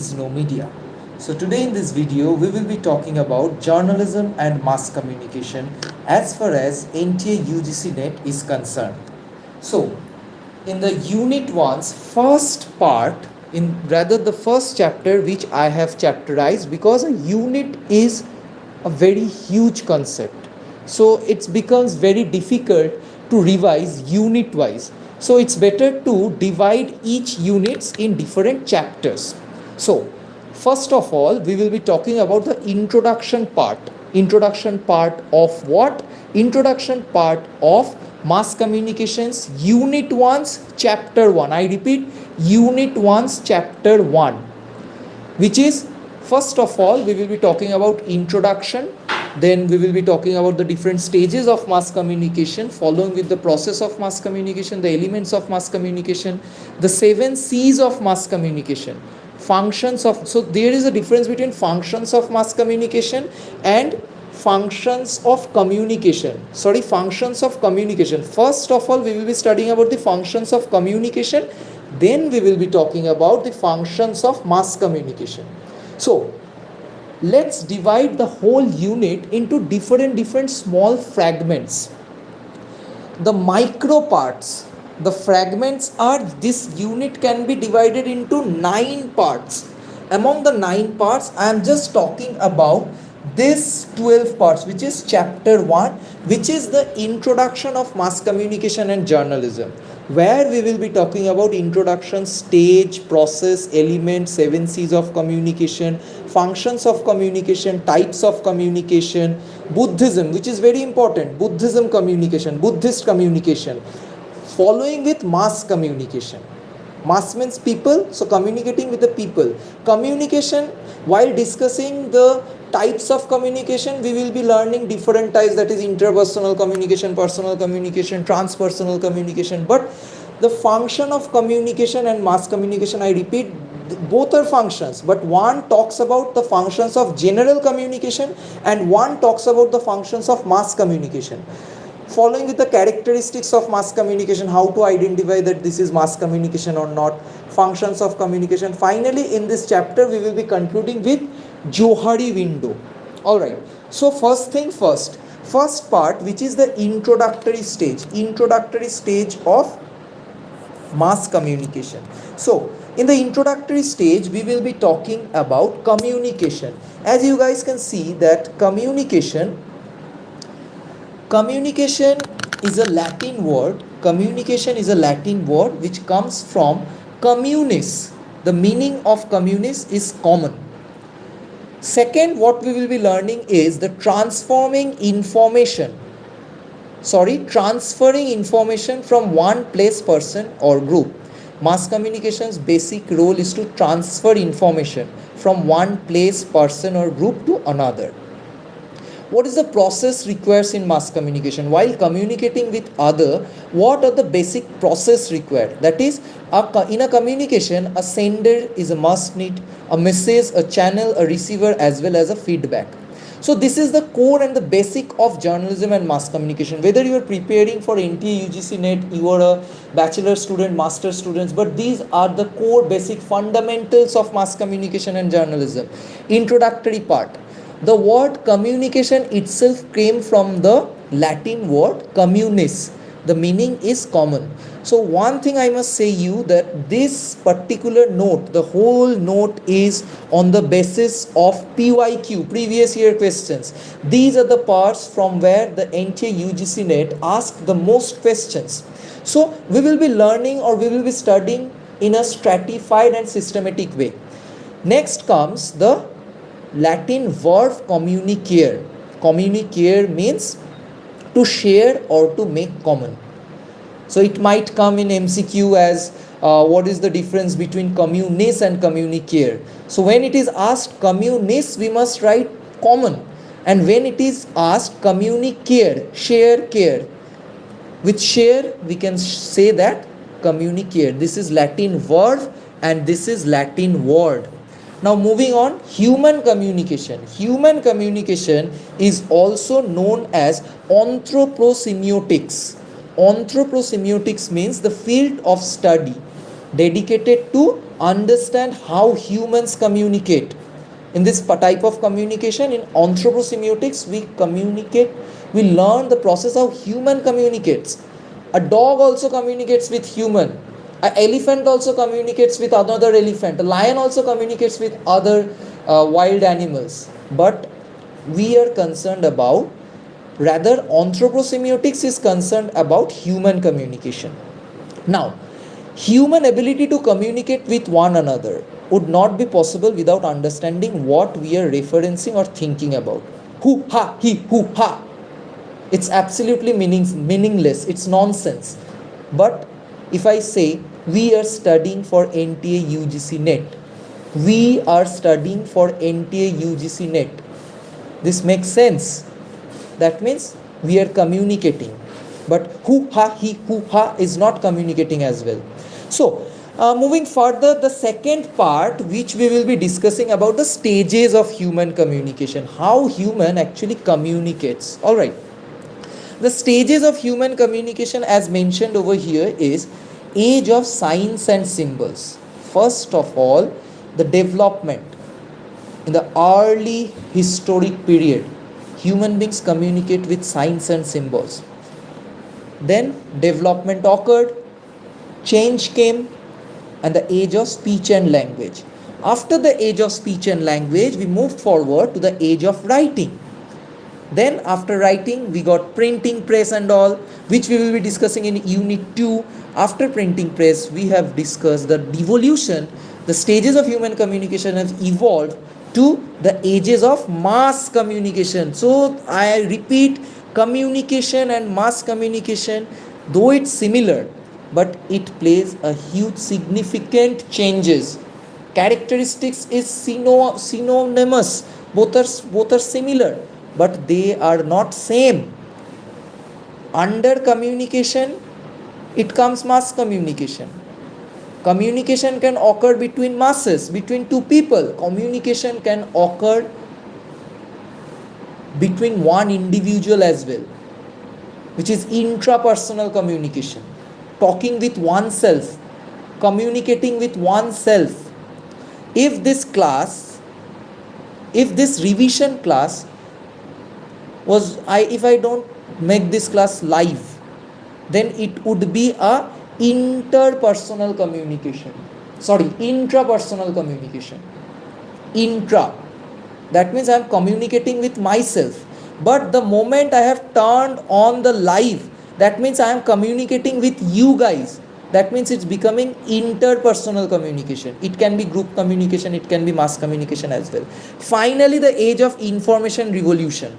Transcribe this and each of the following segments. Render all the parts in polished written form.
is no media. So today in this video we will be talking about journalism and mass communication as far as NTA UGC net is concerned. So in the unit 1's first part, in rather the first chapter which I have chapterized, because a unit is a very huge concept, so it becomes very difficult to revise unit wise, so it's better to divide each units in different chapters. So first of all we will be talking about the introduction part of what? Introduction part of mass communications, unit 1's chapter 1. I repeat, unit 1's chapter 1, which is, first of all we will be talking about introduction, then we will be talking about the different stages of mass communication, following with the process of mass communication, the elements of mass communication, the 7 C's of mass communication, functions of, so there is a difference between functions of mass communication and functions of communication. Functions of communication. First of all we will be studying about the functions of communication, then we will be talking about the functions of mass communication. So let's divide the whole unit into different small fragments. The micro parts, the fragments are, this unit can be divided into 9 parts. Among the 9 parts I am just talking about this 12 parts, which is chapter 1, which is the introduction of mass communication and journalism, where we will be talking about introduction, stage, process, element, 7 C's of communication, functions of communication, types of communication, Buddhism, which is very important, Buddhism communication, Buddhist communication, following with mass communication. Mass means people, so communicating with the people. Communication, while discussing the types of communication, we will be learning different types, that is interpersonal communication, personal communication, transpersonal communication. But the function of communication and mass communication, I repeat, both are functions, but one talks about the functions of general communication and one talks about the functions of mass communication. Following with the characteristics of mass communication, how to identify that this is mass communication or not, functions of communication. Finally in this chapter we will be concluding with Johari window. Alright, so first thing first, first part, which is the introductory stage of mass communication. So in the introductory stage we will be talking about communication. As you guys can see that communication is a Latin word. Communication is a Latin word which comes from communis. The meaning of communis is common. Second, what we will be learning is the transferring information from one place, person or group. Mass communication's basic role is to transfer information from one place, person or group to another. What is the process requires in mass communication? While communicating with other, what are the basic process required? That is, in a communication, a sender is a must need, a message, a channel, a receiver, as well as a feedback. So this is the core and the basic of journalism and mass communication. Whether you are preparing for NTA UGC net, you are a bachelor student, master students, but these are the core basic fundamentals of mass communication and journalism. Introductory part. The word communication itself came from the Latin word communis. The meaning is common. So one thing I must say you, that this particular note, the whole note is on the basis of PYQ, previous year questions. These are the parts from where the NTA UGC net asked the most questions. So we will be learning, or we will be studying in a stratified and systematic way. Next comes the Latin verb communicare. Communicare means to share or to make common. So it might come in MCQ as what is the difference between communis and communicare. So when it is asked communis, we must write common, and when it is asked communicare, share, care, with share we can say that communicare. This is Latin verb and this is Latin word. Now moving on, human communication. Human communication is also known as anthroposemiotics. Anthroposemiotics means the field of study dedicated to understand how humans communicate. In this type of communication, in anthroposemiotics, we learn the process how human communicates. A dog also communicates with human. An elephant also communicates with another elephant. A lion also communicates with other wild animals. But we are concerned about, rather, anthroposemiotics is concerned about human communication. Now, human ability to communicate with one another would not be possible without understanding what we are referencing or thinking about. Hoo ha, he, hoo ha. It's absolutely meaningless, it's nonsense. But if I say we are studying for NTA UGC NET, we are studying for NTA UGC NET, this makes sense. That means we are communicating. But hoo ha, he, hoo ha is not communicating as well. So, moving further, the second part which we will be discussing about the stages of human communication, how human actually communicates. Alright, the stages of human communication as mentioned over here is age of signs and symbols. First of all, the development. In the early historic period, human beings communicate with signs and symbols. Then development occurred, change came, and the age of speech and language. After the age of speech and language, we moved forward to the age of writing. Then after writing, we got printing press and all, which we will be discussing in unit 2. After printing press, we have discussed the devolution, the stages of human communication have evolved to the ages of mass communication. So I repeat, communication and mass communication, though it's similar, but it plays a huge significant changes. Characteristics is synonymous, both are similar, but they are not same. Under communication, it comes mass communication. Communication can occur between masses, between two people. Communication can occur between one individual as well, which is intrapersonal communication. Talking with oneself, communicating with oneself. If this revision class if I don't make this class live, then it would be a intrapersonal communication. Intra. That means I am communicating with myself. But the moment I have turned on the live, that means I am communicating with you guys. That means it's becoming interpersonal communication. It can be group communication, it can be mass communication as well. Finally, the age of information revolution.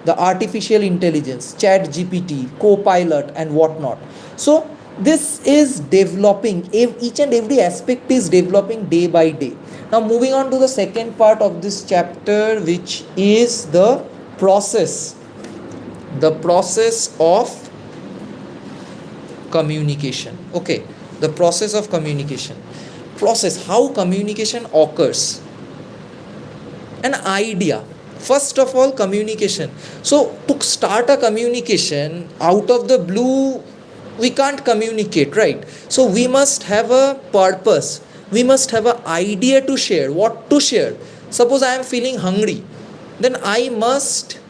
The artificial intelligence, ChatGPT, Copilot and whatnot. So this is developing, each and every aspect is developing day by day. Now moving on to the second part of this chapter, which is the process of communication. Okay, the process of communication. How communication occurs. An idea. First of all, communication. So to start a communication out of the blue, we can't communicate, right? So we must have a purpose. We must have an idea to share. What to share? Suppose I am feeling hungry, then I must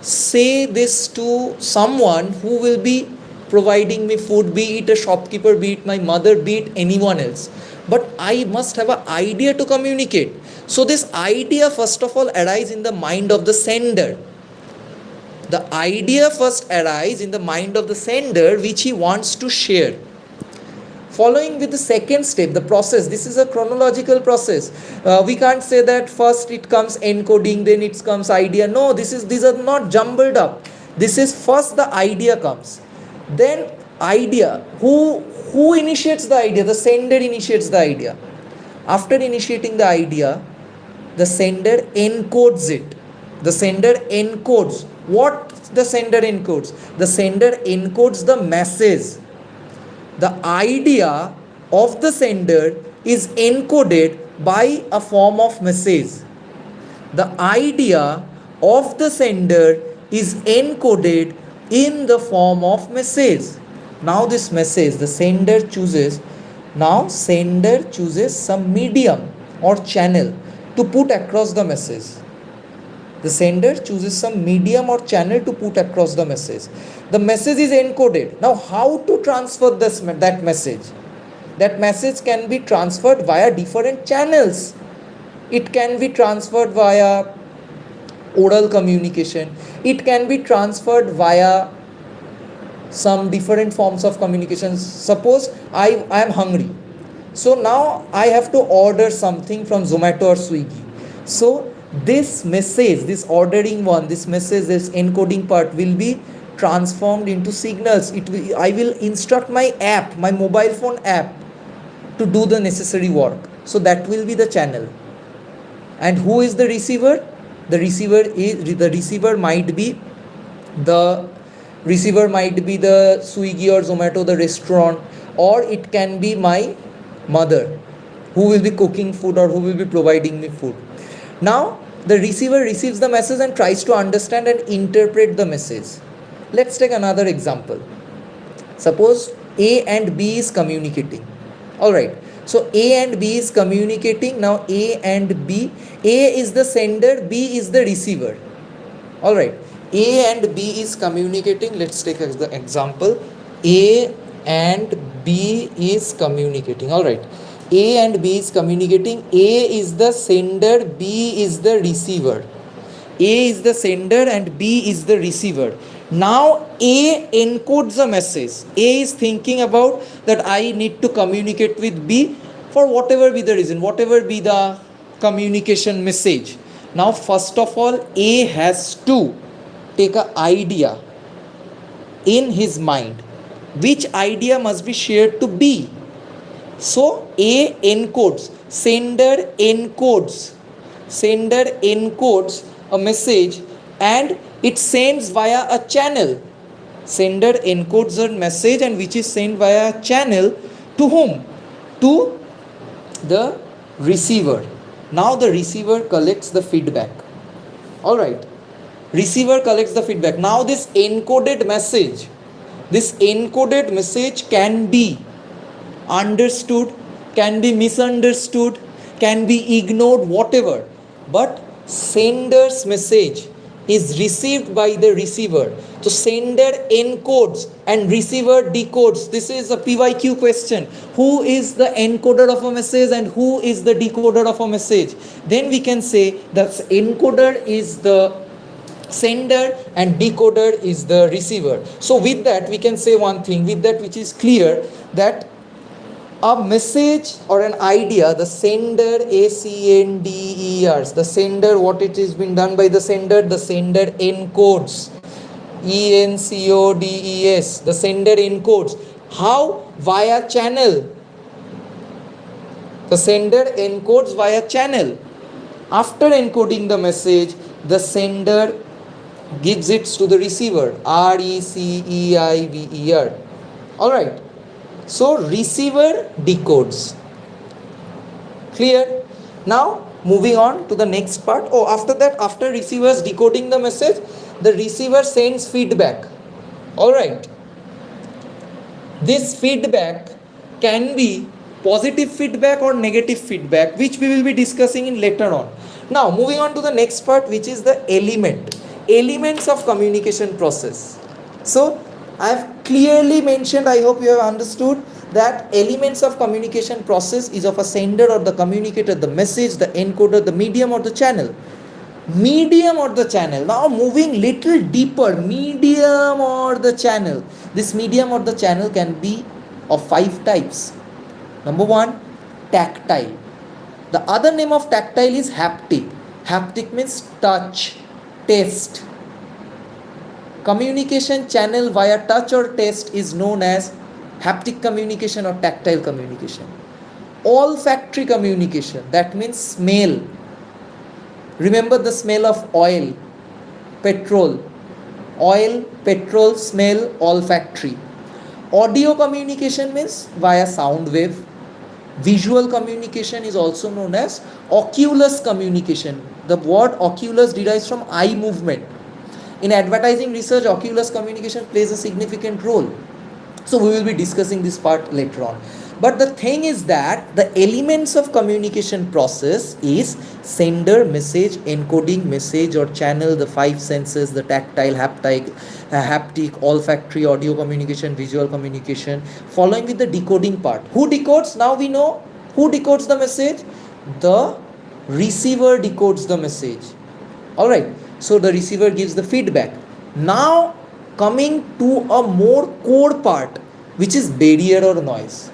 say this to someone who will be providing me food, be it a shopkeeper, be it my mother, be it anyone else. But I must have an idea to communicate. So this idea first of all arises in the mind of the sender. The idea first arises in the mind of the sender, which he wants to share. Following with the second step, the process. This is a chronological process. We can't say that first it comes encoding, then it comes idea. No, these are not jumbled up. This is first the idea comes. Then idea. Who initiates the idea? The sender initiates the idea. After initiating the idea, the sender encodes it. The sender encodes. What the sender encodes? The sender encodes the message. The idea of the sender is encoded by a form of message. The idea of the sender is encoded in the form of message. Now this message, the sender chooses Now sender chooses some medium or channel to put across the message. The sender chooses some medium or channel to put across the message. The message is encoded. Now how to transfer that message? That message can be transferred via different channels. It can be transferred via oral communication. It can be transferred via some different forms of communication. Suppose I am hungry. So now I have to order something from Zomato or Swiggy. So this message, this ordering one, this message, this encoding part will be transformed into signals. I will instruct my app, my mobile phone app, to do the necessary work. So that will be the channel. And who is the receiver? The receiver might be the Swiggy or Zomato, the restaurant, or it can be my mother who will be cooking food or who will be providing me food. Now the receiver receives the message and tries to understand and interpret the message. Let's take another example. Suppose A and B is communicating. Alright, so A and B is communicating. Now A and B, A is the sender, B is the receiver. Alright, A and B is communicating. Let's take the example. A and B is communicating. Alright, A and B is communicating. A is the sender, B is the receiver. A is the sender and B is the receiver. Now A encodes a message. A is thinking about that I need to communicate with B for whatever be the reason, whatever be the communication message. Now first of all, A has to take an idea in his mind. Which idea must be shared to B? So A encodes, sender encodes a message and it sends via a channel. Sender encodes a message and which is sent via a channel to whom? To the receiver. Now the receiver collects the feedback. Alright, receiver collects the feedback. Now this encoded message can be understood, can be misunderstood, can be ignored, whatever. But sender's message is received by the receiver. So sender encodes and receiver decodes. This is a PYQ question. Who is the encoder of a message and who is the decoder of a message? Then we can say that encoder is the sender and decoder is the receiver. So with that we can say one thing, with that which is clear, that a message or an idea, the sender, ACNDERs, the sender, what it is been done by the sender encodes, ENCODES, the sender encodes. How? Via channel. The sender encodes via channel. After encoding the message, the sender gives it to the receiver, RECEIVER. Alright. So receiver decodes. Clear? Now moving on to the next part. After that, after receivers decoding the message, the receiver sends feedback. Alright. This feedback can be positive feedback or negative feedback, which we will be discussing in later on. Now moving on to the next part, which is the elements of communication process. So I have clearly mentioned, I hope you have understood, that elements of communication process is of a sender or the communicator, the message, the encoder, the medium or the channel. Medium or the channel. Now moving little deeper, medium or the channel. This medium or the channel can be of 5 types. Number 1, tactile. The other name of tactile is haptic. Haptic means touch, taste. Communication channel via touch or taste is known as haptic communication or tactile communication. Olfactory communication, that means smell. Remember the smell of oil, petrol. Oil, petrol, smell, olfactory. Audio communication means via sound wave. Visual communication is also known as oculus communication. The word oculus derives from eye movement. In advertising research, oculus communication plays a significant role. So we will be discussing this part later on. But the thing is that the elements of communication process is sender, message, encoding, message or channel, the five senses, the tactile, haptic, olfactory, audio communication, visual communication, following with the decoding part. Who decodes? Now we know who decodes the message. The receiver decodes the message. Alright, so the receiver gives the feedback. Now coming to a more core part, which is barrier or noise.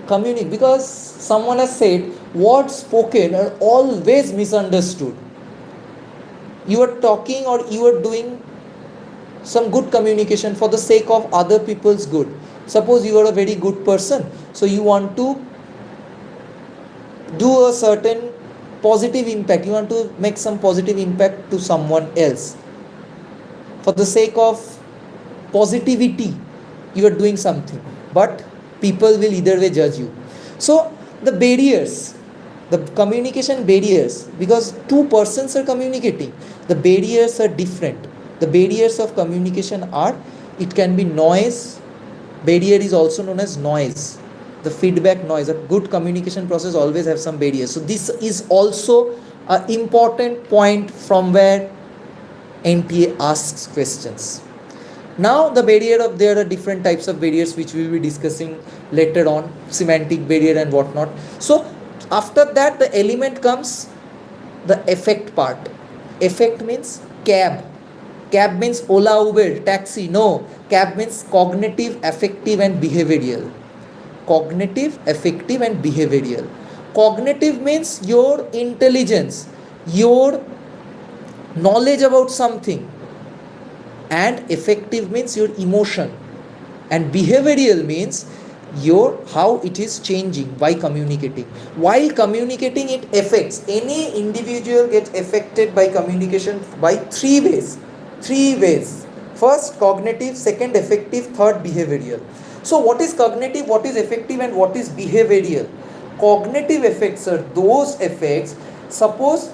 Because someone has said words spoken are always misunderstood. You are talking or you are doing some good communication for the sake of other people's good. Suppose you are a very good person, so you want to do a certain positive impact, you want to make some positive impact to someone else. For the sake of positivity, you are doing something, but people will either way judge you. So the barriers, the communication barriers, because two persons are communicating, the barriers are different. The barriers of communication are, it can be noise. Barrier is also known as noise, the feedback noise. A good communication process always have some barriers. So this is also an important point from where NTA asks questions. Now the barrier of, there are different types of barriers which we will be discussing later on, semantic barrier and whatnot. So after that the element comes the effect part. Effect means cab. Cab means Ola, Uber, taxi. No, cab means cognitive, affective and behavioral. Cognitive, affective and behavioral. Cognitive means your intelligence, your knowledge about something, and affective means your emotion, and behavioral means your how it is changing by communicating. While communicating, it affects, any individual gets affected by communication by three ways. First cognitive, second affective, third behavioral. So what is cognitive, what is affective and what is behavioral? Cognitive effects are those effects, suppose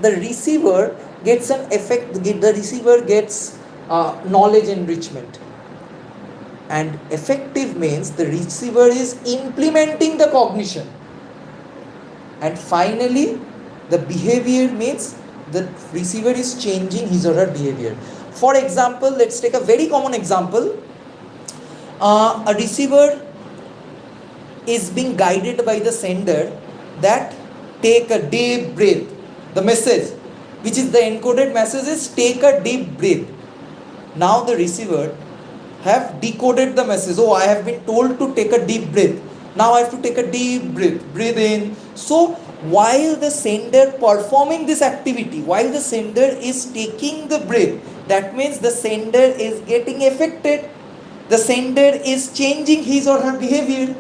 the receiver gets an effect, the receiver gets knowledge enrichment, and effective means the receiver is implementing the cognition, and finally the behavior means the receiver is changing his or her behavior. For example, let's take a very common example. A receiver is being guided by the sender that take a deep breath. The message, which is the encoded message, is take a deep breath. Now the receiver have decoded the message. Oh, I have been told to take a deep breath. Now I have to take a deep breath. Breathe in. So while the sender performing this activity, while the sender is taking the breath, that means the sender is getting affected. The sender is changing his or her behavior.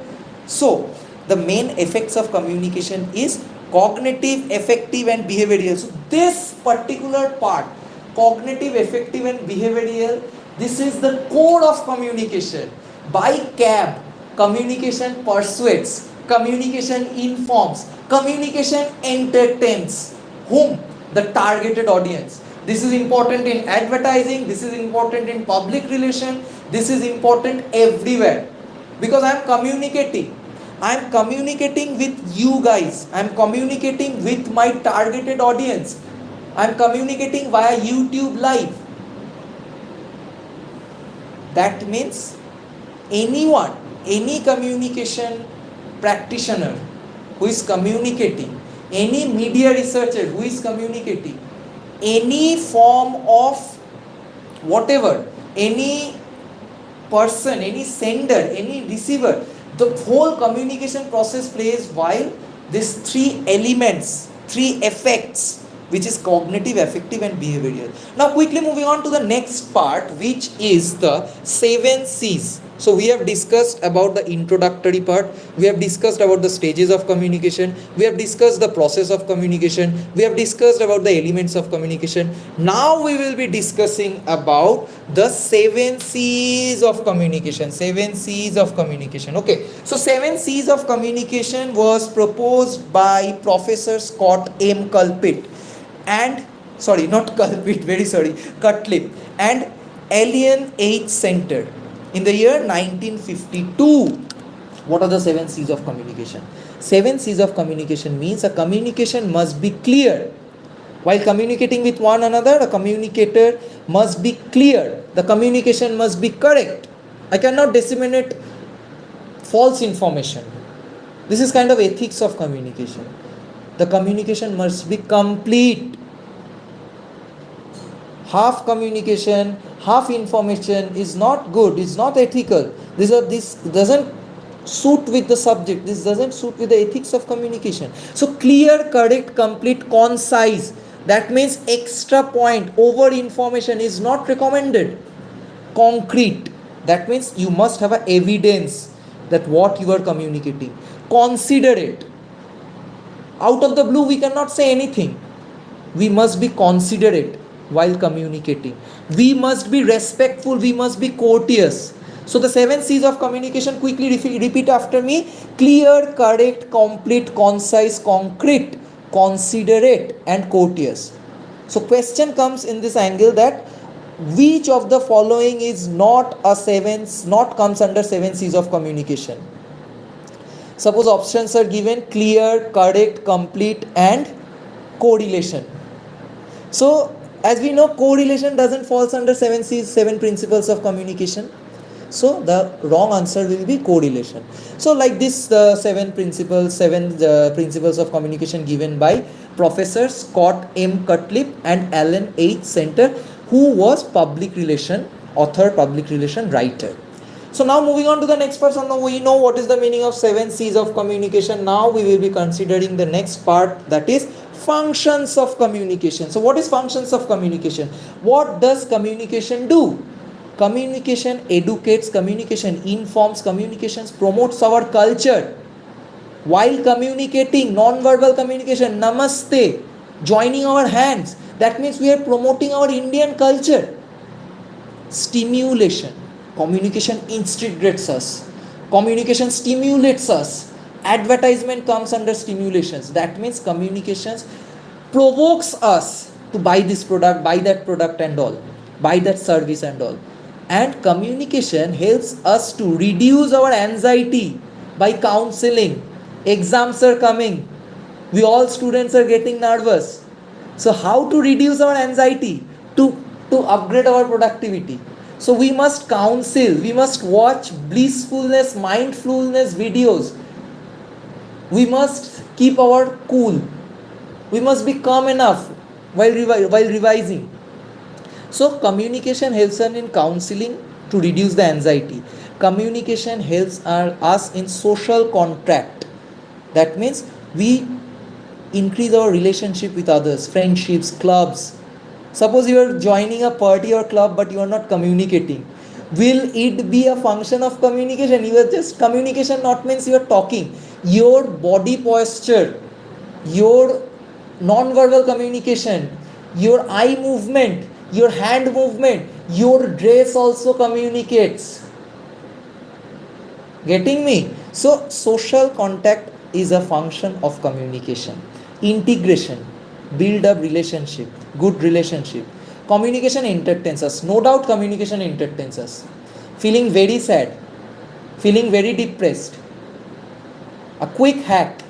So the main effects of communication is cognitive, affective and behavioral. So this particular part, cognitive, affective and behavioral, this is the core of communication. By CAB, communication persuades, communication informs, communication entertains. Whom? The targeted audience. This is important in advertising, this is important in public relation, this is important everywhere. Because I am communicating with you guys, I am communicating with my targeted audience, I am communicating via YouTube live. That means anyone, any communication practitioner who is communicating, any media researcher who is communicating, any form of whatever, any person, any sender, any receiver, the whole communication process plays while these three elements, three effects, which is cognitive, affective and behavioral. Now quickly moving on to the next part, which is the 7 C's. So we have discussed about the introductory part, we have discussed about the stages of communication, we have discussed the process of communication, we have discussed about the elements of communication. Now we will be discussing about the 7 C's of communication. 7 C's of communication. Okay, so 7 C's of communication was proposed by Professor Scott M. Cutlip and Elian H. Center in the year 1952. What are the 7 C's of communication? 7 C's of communication means a communication must be clear. While communicating with one another, a communicator must be clear. The communication must be correct. I cannot disseminate false information. This is kind of ethics of communication. The communication must be complete. Half communication, half information is not good, is not ethical. This doesn't suit with the subject, this doesn't suit with the ethics of communication. So clear, correct, complete, concise. That means extra point, over information is not recommended. Concrete. That means you must have a evidence that what you are communicating. Considerate. Out of the blue we cannot say anything. We must be considerate while communicating. We must be respectful, we must be courteous. So the 7 C's of communication, quickly repeat after me. Clear, correct, complete, concise, concrete, considerate and courteous. So question comes in this angle that which of the following is not comes under 7 C's of communication. Suppose options are given: clear, correct, complete and correlation. So as we know, correlation doesn't fall under 7 C's, 7 principles of communication. So the wrong answer will be correlation. So like this, the 7 principles of communication given by Professor Scott M. Cutlip and Alan H. Center, who was public relation author, public relation writer. So now moving on to the next part. Now we know what is the meaning of 7 C's of communication. Now we will be considering the next part, that is functions of communication. So what is functions of communication? What does communication do? Communication educates, communication informs, communications promotes our culture. While communicating, non-verbal communication, namaste, joining our hands, that means we are promoting our Indian culture. Stimulation, communication instigates us, communication stimulates us. Advertisement comes under stimulations. That means communications provokes us to buy this product, buy that product and all, buy that service and all. And communication helps us to reduce our anxiety by counseling. Exams are coming, we all students are getting nervous. So how to reduce our anxiety? To upgrade our productivity. So we must counsel, we must watch blissfulness, mindfulness videos. We must keep our cool. We must be calm enough while revising. So communication helps us in counseling to reduce the anxiety. Communication helps us in social contract. That means we increase our relationship with others, friendships, clubs. Suppose you are joining a party or club but you are not communicating. Will it be a function of communication? You are just communication, not means you are talking. Your body posture, your non-verbal communication, your eye movement, your hand movement, your dress also communicates. Getting me? So social contact is a function of communication. Integration, build up relationship, good relationship. Communication entertains us. No doubt communication entertains us. Feeling very sad, feeling very depressed. A quick hack.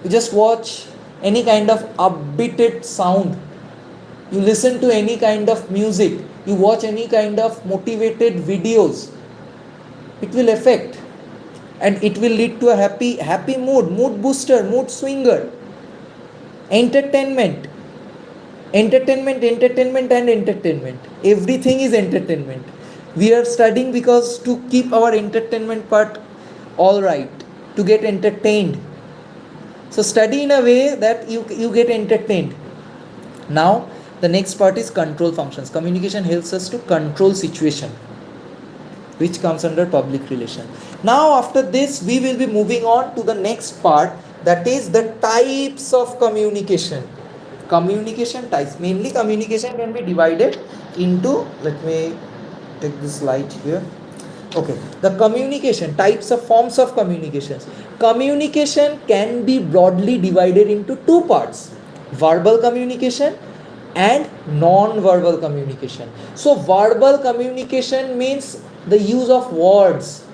You just watch any kind of upbeated sound. You listen to any kind of music. You watch any kind of motivated videos. It will affect. And it will lead to a happy mood booster, mood swinger. Entertainment. Entertainment. Everything is entertainment. We are studying because to keep our entertainment part all right, to get entertained. So study in a way that you get entertained. Now the next part is control functions. Communication helps us to control situation, which comes under public relation. Now after this we will be moving on to the next part, that is the types of communication. Communication types. Mainly communication can be divided into, let me take this slide here. Okay, the communication types of forms of communications. Communication can be broadly divided into two parts: verbal communication and non-verbal communication. So verbal communication means the use of words.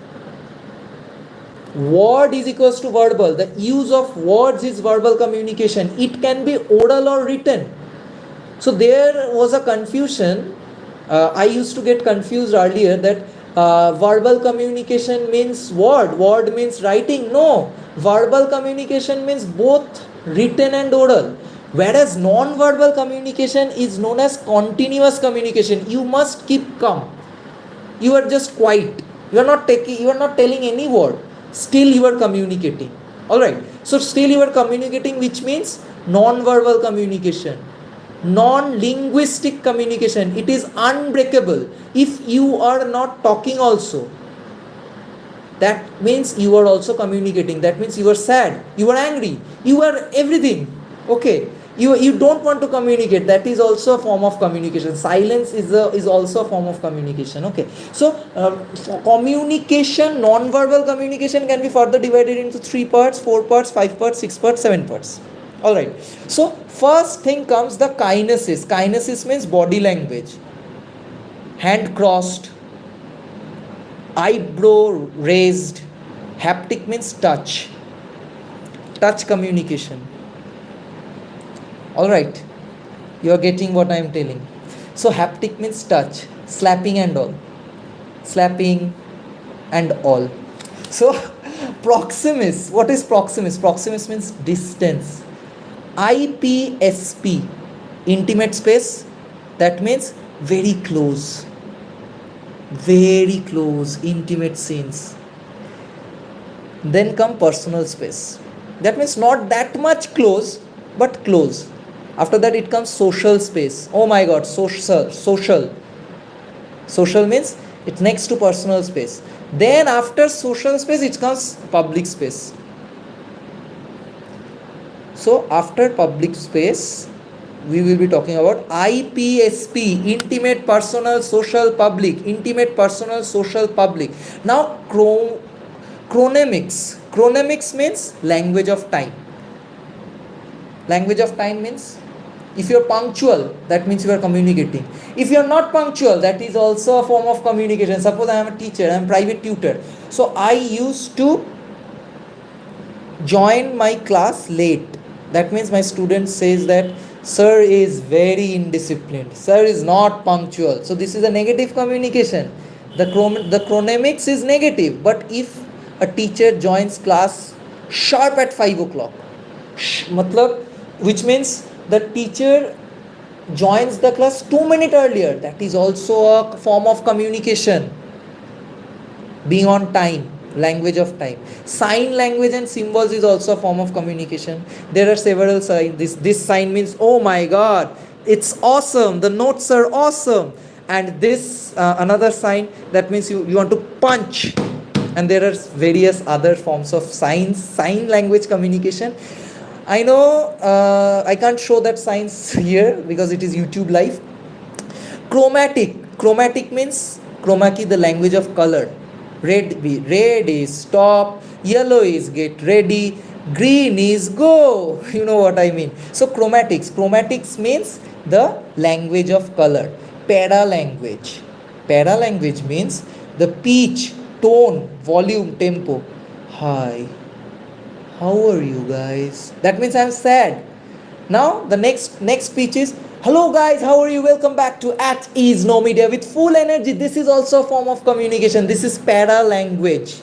Word is equals to verbal. The use of words is verbal communication. It can be oral or written. So there was a confusion. I used to get confused earlier that verbal communication means word means writing. No, verbal communication means both written and oral. Whereas non-verbal communication is known as continuous communication. You must keep calm. You are just quiet. You are not telling any word. Still you are communicating. Alright. So still you are communicating, which means non-verbal communication. Non-linguistic communication. It is unbreakable. If you are not talking also, that means you are also communicating. That means you are sad, you are angry, you are everything. Okay. You don't want to communicate. That is also a form of communication. Silence is also a form of communication. Okay. So communication, non-verbal communication can be further divided into 3 parts, 4 parts, 5 parts, 6 parts, 7 parts. Alright. So first thing comes the kinesis. Kinesis means body language. Hand crossed, eyebrow raised. Haptic means touch. Touch communication. Alright. You are getting what I am telling. So haptic means touch. Slapping and all. Slapping and all. So proximus. What is proximus? Proximus means distance. IPSP, intimate space, that means very close, intimate scenes. Then come personal space, that means not that much close but close. After that it comes social space. Oh my god, social means it's next to personal space. Then after social space it comes public space. So after public space, we will be talking about IPSP, intimate, personal, social, public. Intimate, personal, social, public. Now chronemics. Chronemics means language of time. Language of time means if you are punctual, that means you are communicating. If you are not punctual, that is also a form of communication. Suppose I am a teacher, I am a private tutor. So I used to join my class late. That means my student says that sir is very indisciplined, sir is not punctual. So this is a negative communication. The chronemics is negative. But if a teacher joins class sharp at 5 o'clock, which means the teacher joins the class 2 minutes earlier, that is also a form of communication. Being on time. Language of time. Sign language and symbols is also a form of communication. There are several signs. This sign means oh my god, it's awesome, the notes are awesome. And this another sign, that means you want to punch. And there are various other forms of sign language communication. I know I can't show that signs here because it is YouTube live. Chromatic means chroma key, the language of color. Red is stop, yellow is get ready, green is go. You know what I mean. So chromatics means the language of color. Paralanguage means the pitch, tone, volume, tempo. Hi, how are you guys? That means I'm sad. Now the next pitch is hello guys, how are you? Welcome back to At Ease No Media with full energy. This is also a form of communication. This is paralanguage.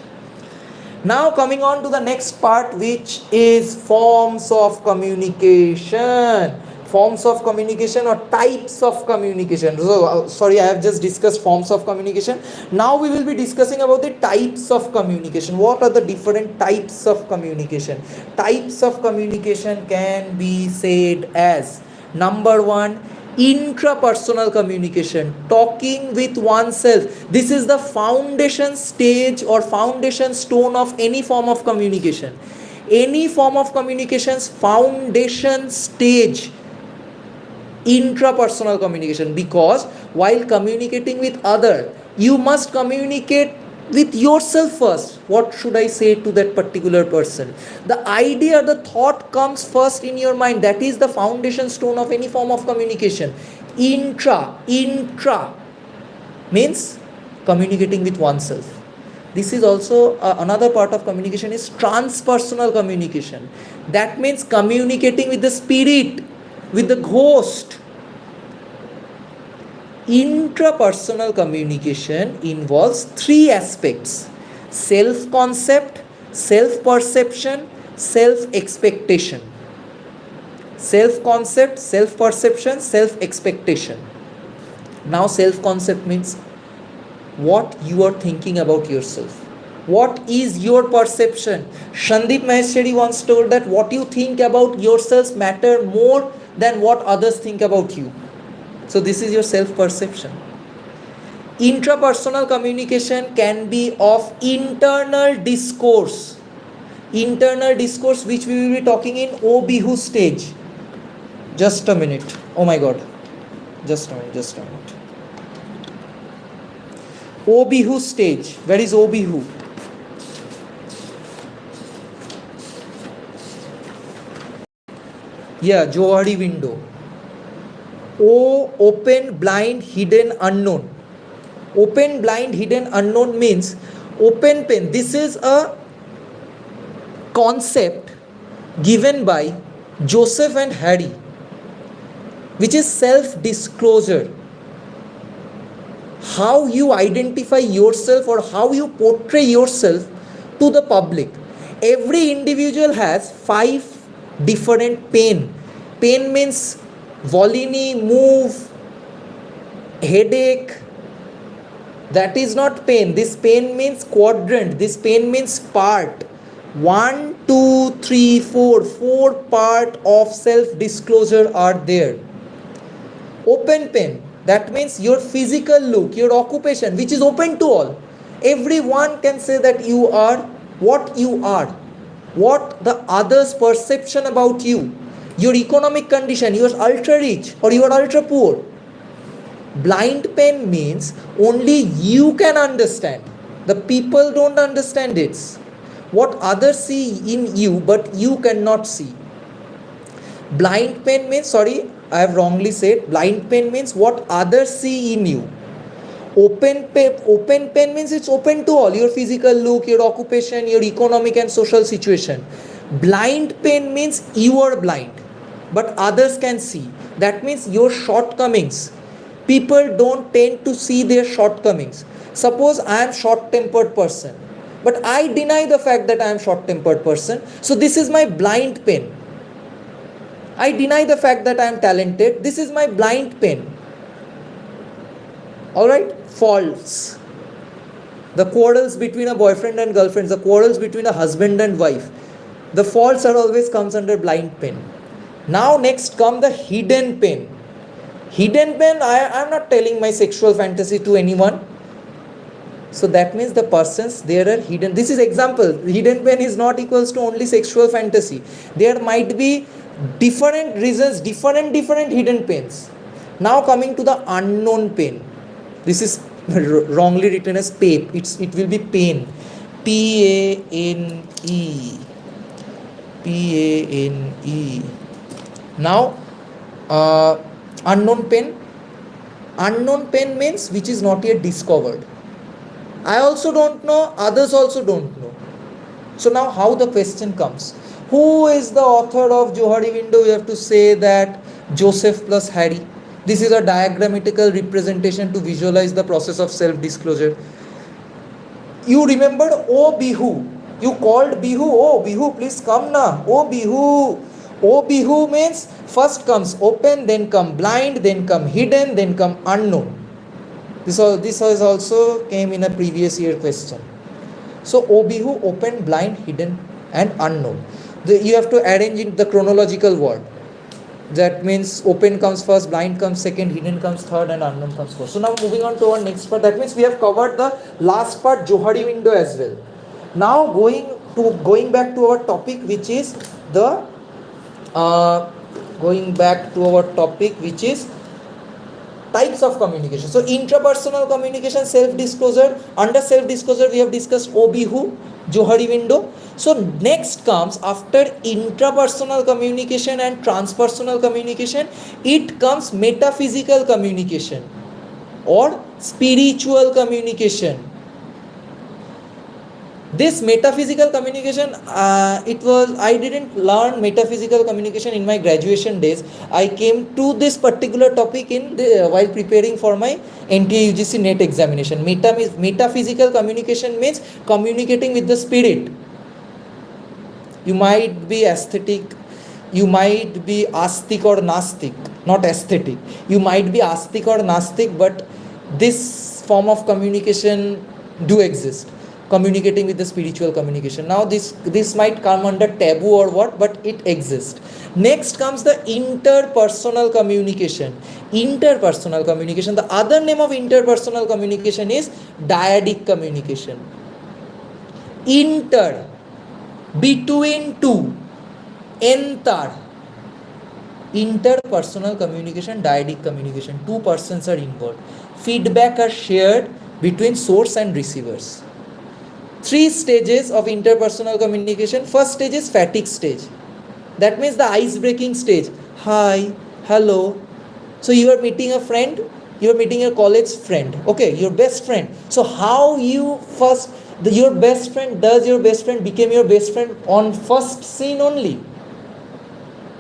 Now coming on to the next part, which is forms of communication. Forms of communication or types of communication. So sorry, I have just discussed forms of communication. Now we will be discussing about the types of communication. What are the different types of communication? Types of communication can be said as number 1, intrapersonal communication, talking with oneself. This is the foundation stage or foundation stone of any form of communication. Any form of communication's foundation stage, intrapersonal communication, because while communicating with other, you must communicate with yourself first. What should I say to that particular person? The idea, the thought comes first in your mind. That is the foundation stone of any form of communication. Intra means communicating with oneself. This is also another part of communication is transpersonal communication. That means communicating with the spirit, with the ghost. Intrapersonal communication involves three aspects: self concept, self perception, self expectation. Self concept, self perception, self expectation. Now, self concept means what you are thinking about yourself. What is your perception? Shandip Maheshwari once told that what you think about yourself matter more than what others think about you. So this is your self perception. Intrapersonal communication can be of internal discourse. Internal discourse, which we will be talking in Obihu stage. Just a minute. Oh my god. Just a minute. Obihu stage. Where is Obihu? Yeah, Johari window. O, open, blind, hidden, unknown. Open, blind, hidden, unknown means open pen. This is a concept given by Joseph and Harry, which is self-disclosure. How you identify yourself or how you portray yourself to the public. Every individual has 5 different pain. Pain means Volini, move, headache. That is not pain. This pain means quadrant. This pain means part. 1, 2, 3, 4. 4 part of self-disclosure are there. Open pain. That means your physical look, your occupation, which is open to all. Everyone can say that you are what you are. What the others' perception about you. Your economic condition, you are ultra rich or you are ultra poor. Blind pen means only you can understand. The people don't understand it. What others see in you but you cannot see. Blind pen means, sorry, I have wrongly said, blind pen means what others see in you. Open pen means it's open to all, your physical look, your occupation, your economic and social situation. Blind pen means you are blind but others can see. That means your shortcomings. People don't tend to see their shortcomings. Suppose I am short-tempered person, but I deny the fact that I am short-tempered person. So this is my blind pen. I deny the fact that I am talented. This is my blind pen. Alright? Faults. The quarrels between a boyfriend and girlfriend, the quarrels between a husband and wife. The faults are always comes under blind pen. Now next come the hidden pen. Hidden pen, I am not telling my sexual fantasy to anyone. So that means the persons there are hidden. This is example. Hidden pen is not equals to only sexual fantasy. There might be different reasons, different hidden pens. Now coming to the unknown pen. This is wrongly written as pape. It will be pain. P-A-N-E. P-A-N-E. Now, unknown pen. Unknown pen means which is not yet discovered. I also don't know, others also don't know. So now how the question comes. Who is the author of Johari window? You have to say that Joseph plus Harry. This is a diagrammatical representation to visualize the process of self-disclosure. You remembered O Bihu. You called Bihu. Oh Bihu, please come now. Oh Bihu. Oh Bihu means first comes open, then come blind, then come hidden, then come unknown. This was also came in a previous year question. So Obihu, open, blind, hidden and unknown. You have to arrange in the chronological word. That means open comes first, blind comes second, hidden comes third and unknown comes fourth. So now moving on to our next part. That means we have covered the last part, Johari window as well. Now going back to our topic, which is the types of communication. So intrapersonal communication, self-disclosure. Under self-disclosure we have discussed Obihu, Johari window. So next comes after intrapersonal communication and transpersonal communication, it comes metaphysical communication or spiritual communication. This metaphysical communication, I didn't learn metaphysical communication in my graduation days. I came to this particular topic while preparing for my NTA UGC NET examination. Metaphysical communication means communicating with the spirit. You might be aesthetic, you might be astic or nastic, not aesthetic. You might be astic or nastic, but this form of communication do exist. Communicating with the spiritual communication. Now this might come under taboo or what, but it exists. Next comes the interpersonal communication. Interpersonal communication. The other name of interpersonal communication is dyadic communication. Inter, between two, enter. Interpersonal communication, dyadic communication. Two persons are involved. Feedback are shared between source and receivers. 3 stages of interpersonal communication. First stage is fatigue stage. That means the ice breaking stage. Hi, hello. So you are meeting a friend, you are meeting a college friend, okay, your best friend. So how you first, your best friend became your best friend on first scene only.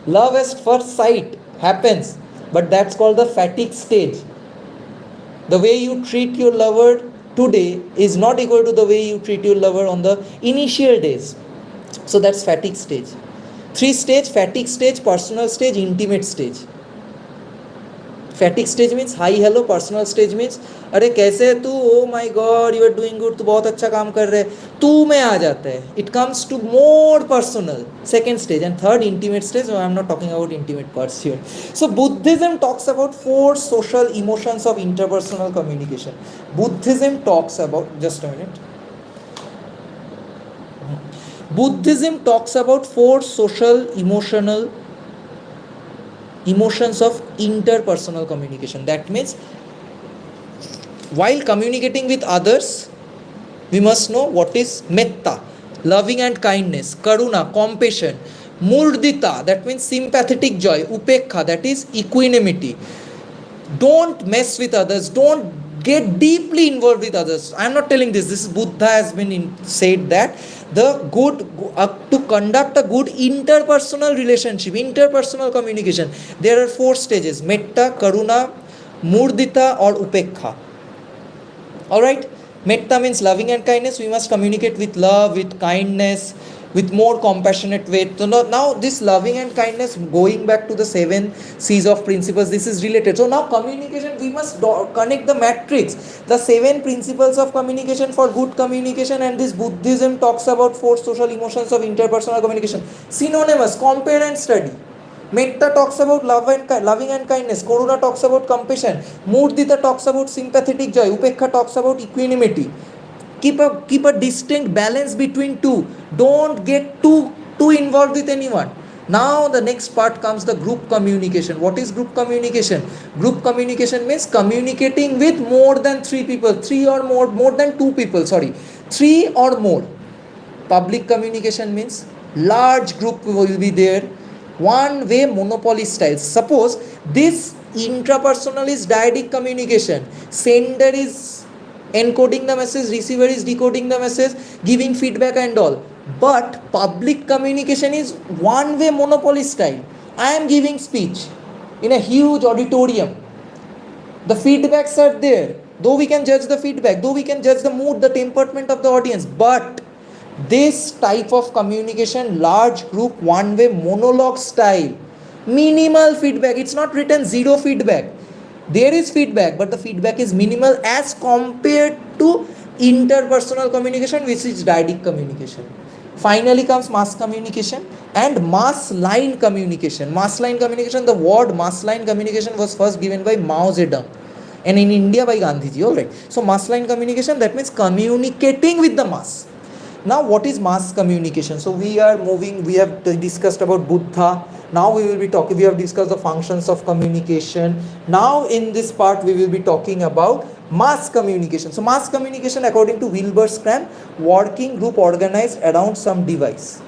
Love at first sight happens, but that's called the fatigue stage. The way you treat your lover today is not equal to the way you treat your lover on the initial days. So that's fatigue stage. 3 stage: fatigue stage, personal stage, intimate stage. Fatigue stage means hi hello, personal stage means अरे कैसे है तू, oh my god you are doing good, तू बहुत अच्छा काम कर रहे, तू में आ जाता है. It comes to more personal. Second stage. And third, intimate stage. I am not talking about intimate parts here. So Buddhism talks about 4 social emotions of interpersonal communication. Buddhism talks about, just a minute. Buddhism talks about 4 social emotions of interpersonal communication. That means while communicating with others, we must know what is metta, loving and kindness, karuna, compassion, mudita, that means sympathetic joy, upekha, that is equanimity. Don't mess with others, don't get deeply involved with others. I am not telling this is Buddha has been said that the good to conduct a good interpersonal relationship, interpersonal communication, there are 4 stages: metta, karuna, mudita or upekha. Alright, metta means loving and kindness. We must communicate with love, with kindness, with more compassionate way. So now this loving and kindness, going back to the 7 C's of principles, this is related. So now communication, we must connect the matrix, the 7 principles of communication for good communication, and this Buddhism talks about 4 social emotions of interpersonal communication. Synonymous, compare and study. Metta talks about loving and kindness. Karuna talks about compassion. Mudita talks about sympathetic joy. Upekha talks about equanimity. Keep a distinct balance between two. Don't get too involved with anyone. Now the next part comes the group communication. What is group communication? Group communication means communicating with more than 3 people, 3 or more than 2 people, 3 or more. Public communication means large group will be there. One way monopoly style. Suppose this intrapersonal is dyadic communication. Sender is encoding the message, receiver is decoding the message, giving feedback and all. But public communication is one way monopoly style. I am giving speech in a huge auditorium. The feedbacks are there. Though we can judge the feedback, though we can judge the mood, the temperament of the audience, but this type of communication, large group, one way monologue style, minimal feedback. It's not written 0 feedback. There is feedback, but the feedback is minimal as compared to interpersonal communication, which is dyadic communication. Finally comes mass communication and mass line communication. Mass line communication, the word mass line communication was first given by Mao Zedong and in India by Gandhiji. Alright. So mass line communication, that means communicating with the mass. Now what is mass communication? So we have discussed about Buddha. Now we have discussed the functions of communication. Now in this part we will be talking about mass communication. So mass communication, according to Wilbur Scrum, working group organized around some device.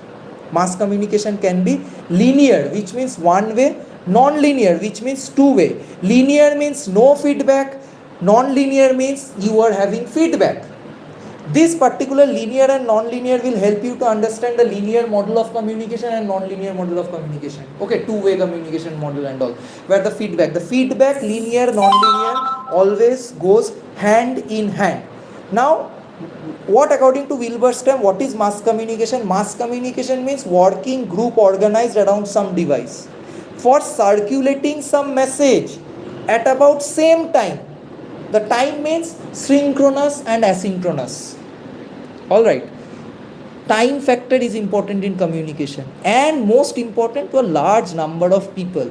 Mass communication can be linear, which means one way, non-linear, which means two way. Linear means no feedback, non-linear means you are having feedback. This particular linear and non-linear will help you to understand the linear model of communication and non-linear model of communication. Okay, two-way communication model and all. Where the feedback, linear, non-linear, always goes hand in hand. Now, what according to Wilbur's term, what is mass communication? Mass communication means working group organized around some device for circulating some message at about same time. The time means synchronous and asynchronous. Alright. Time factor is important in communication, and most important to a large number of people.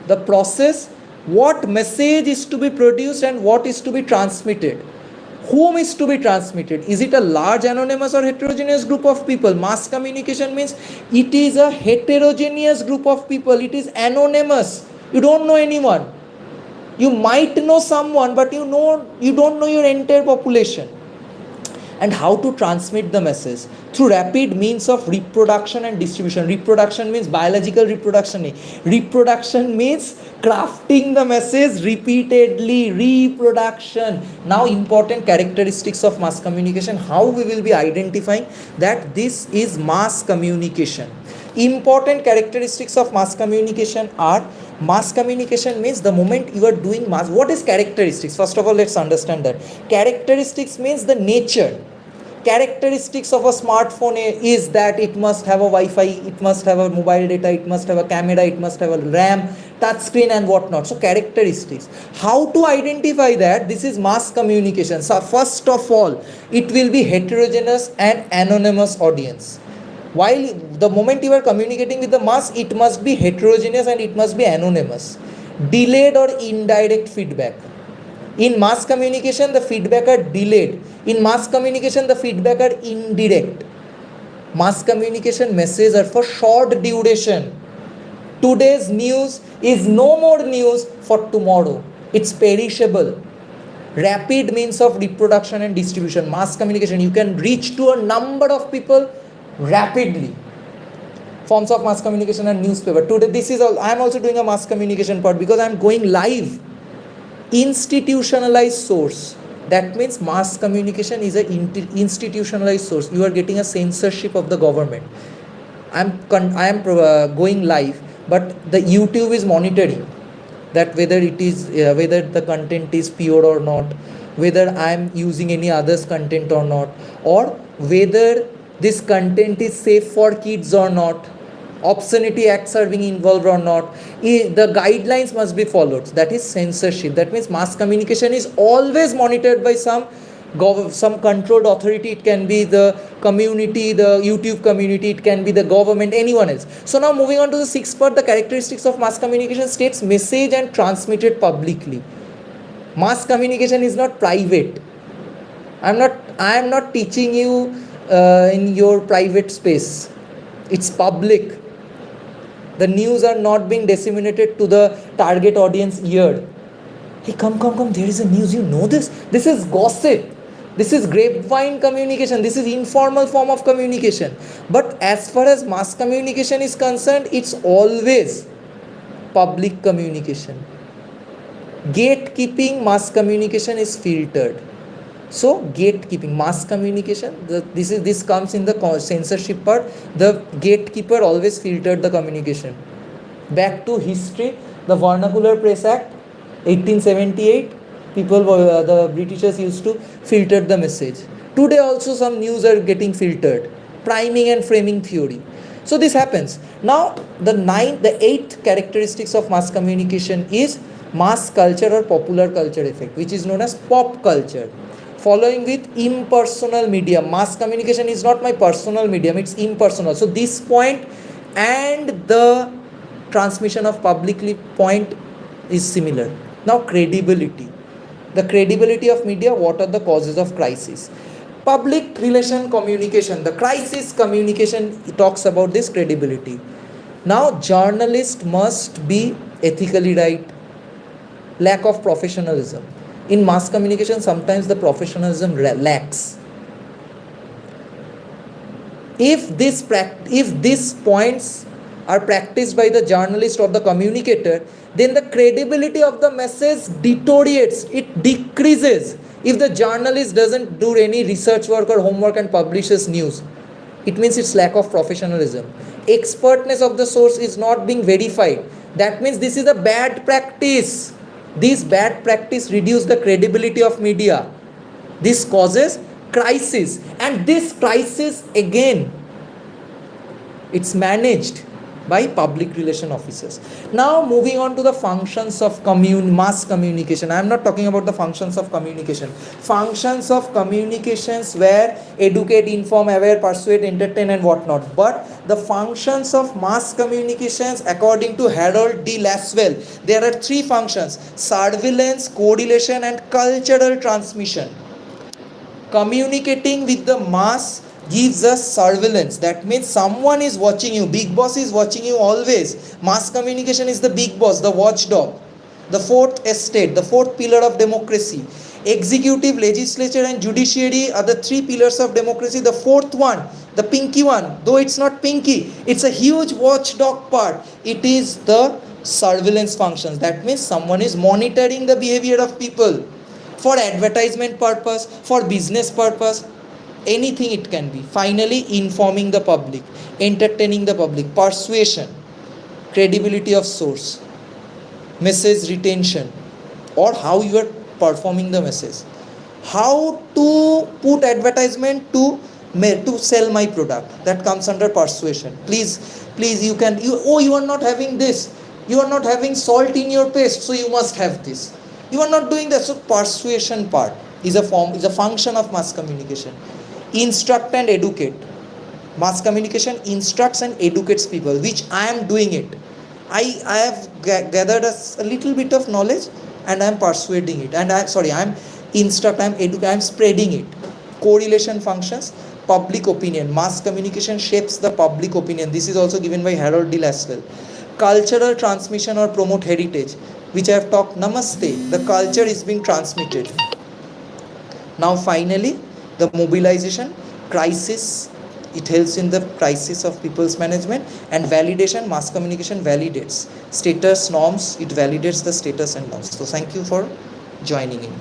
The process, what message is to be produced and what is to be transmitted. Whom is to be transmitted? Is it a large anonymous or heterogeneous group of people? Mass communication means it is a heterogeneous group of people. It is anonymous. You don't know anyone. You might know someone, but you don't know your entire population. And how to transmit the message? Through rapid means of reproduction and distribution. Reproduction means biological reproduction. Reproduction means crafting the message repeatedly. Reproduction. Now, important characteristics of mass communication. How we will be identifying that this is mass communication. Important characteristics of mass communication are: mass communication means the moment you are doing mass. What is characteristics? First of all, let's understand that. Characteristics means the nature. Characteristics of a smartphone is that it must have a Wi-Fi, it must have a mobile data, it must have a camera, it must have a RAM, touchscreen and whatnot. So characteristics. How to identify that this is mass communication? So first of all, it will be heterogeneous and anonymous audience. While the moment you are communicating with the mass, it must be heterogeneous and it must be anonymous. Delayed or indirect feedback. In mass communication, the feedback are delayed. In mass communication, the feedback are indirect. Mass communication messages are for short duration. Today's news is no more news for tomorrow. It's perishable. Rapid means of reproduction and distribution. Mass communication, you can reach to a number of people rapidly. Forms of mass communication and newspaper. Today, this is all. I am also doing a mass communication part because I am going live. Institutionalized source. That means mass communication is an institutionalized source. You are getting a censorship of the government. I am going live, but the YouTube is monitoring that whether it is whether the content is pure or not, whether I am using any others content or not, or whether this content is safe for kids or not, obscenity acts are being involved or not. The guidelines must be followed. That is censorship. That means mass communication is always monitored by some controlled authority. It can be the community, the YouTube community, it can be the government, anyone else. So now moving on to the sixth part, the characteristics of mass communication states message and transmitted publicly. Mass communication is not private. I am not teaching you in your private space. It's public. The news are not being disseminated to the target audience ear. Hey, come, there is a news, you know this? This is gossip. This is grapevine communication. This is informal form of communication. But as far as mass communication is concerned, it's always public communication. Gatekeeping mass communication is filtered. So gatekeeping, mass communication, this comes in the censorship part. The gatekeeper always filtered the communication. Back to history, the Vernacular Press Act, 1878. The Britishers used to filter the message. Today also some news are getting filtered. Priming and framing theory. So this happens. Now the eighth characteristics of mass communication is mass culture or popular culture effect, which is known as pop culture. Following with impersonal medium. Mass communication is not my personal medium, it's impersonal. So this point and the transmission of publicly point is similar. Now credibility. The credibility of media, what are the causes of crisis? Public relation communication, the crisis communication talks about this credibility. Now journalist must be ethically right. Lack of professionalism. In mass communication, sometimes the professionalism lacks. If these points are practiced by the journalist or the communicator, then the credibility of the message deteriorates, it decreases. If the journalist doesn't do any research work or homework and publishes news, it means it's lack of professionalism. Expertness of the source is not being verified. That means this is a bad practice. This bad practice reduces the credibility of media. This causes crisis, and this crisis again, it's managed by public relation officers. Now moving on to the functions of mass communication. I am not talking about the functions of communication. Functions of communications where educate, inform, aware, persuade, entertain and whatnot. But the functions of mass communications according to Harold D. Lasswell, there are three functions: surveillance, correlation and cultural transmission. Communicating with the mass gives us surveillance. That means someone is watching you. Big boss is watching you always. Mass communication is the big boss, the watchdog. The fourth estate, the fourth pillar of democracy. Executive, legislature and judiciary are the three pillars of democracy. The fourth one, the pinky one, though it's not pinky, it's a huge watchdog part. It is the surveillance functions. That means someone is monitoring the behavior of people for advertisement purpose, for business purpose, anything it can be. Finally, informing the public, entertaining the public, persuasion, credibility of source, message retention, or how you are performing the message, how to put advertisement to sell my product, that comes under persuasion. Please you are not having this, you are not having salt in your paste, so you must have this, you are not doing that. So persuasion part is a function of mass communication. Instruct and educate. Mass communication instructs and educates people, which I am doing it. I have gathered a little bit of knowledge and I am persuading it, and I am spreading it. Correlation functions, public opinion. Mass communication shapes the public opinion. This is also given by Harold D. Lasswell. Cultural transmission or promote heritage, which I have talked. Namaste, the culture is being transmitted. Now finally, the mobilization, crisis, it helps in the crisis of people's management. And validation, mass communication validates status norms, it validates the status and norms. So thank you for joining in.